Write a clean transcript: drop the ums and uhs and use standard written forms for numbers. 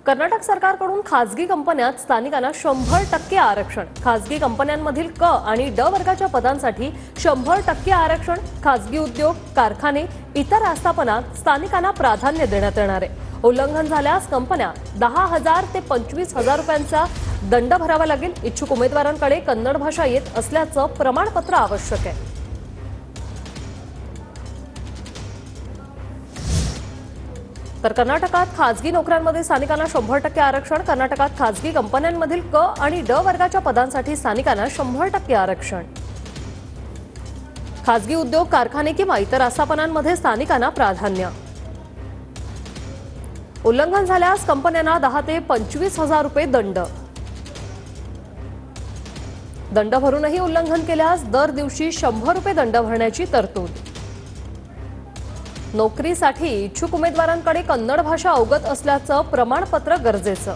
कर्नाटक सरकारकडून खासगी कंपन्यात स्थानिकांना 100% आरक्षण। खासगी कंपन्यांमधील क आणि ड वर्गाच्या पदांसाठी 100% आरक्षण। खासगी उद्योग, कारखाने, इतर आस्थापनात स्थानिकांना प्राधान्य देण्यात येणार आहे। उल्लंघन झाल्यास कंपन्या 10,000 ते 25,000 रुपयांचा दंड भरावा लागेल। इच्छुक उमेदवारांकडे कन्नड भाषा येत असल्याचं प्रमाणपत्र आवश्यक आहे। तर कर्नाटकात खासगी नोकऱ्यांमध्ये स्थानिकांना 100% आरक्षण। कर्नाटकात खासगी कंपन्यांमधील क आणि ड वर्गाच्या पदांसाठी स्थानिकांना 100% आरक्षण। खासगी उद्योग, कारखाने किंवा इतर आस्थापनांमध्ये स्थानिकांना प्राधान्य। उल्लंघन झाल्यास कंपन्यांना 10 ते 25,000 रुपये दंड भरूनही उल्लंघन केल्यास दर दिवशी 100 रुपये दंड भरण्याची तरतूद। नोकरीसाठी इच्छुक उमेदवारांकडे कन्नड भाषा अवगत असल्याचं प्रमाणपत्र गरजेचं।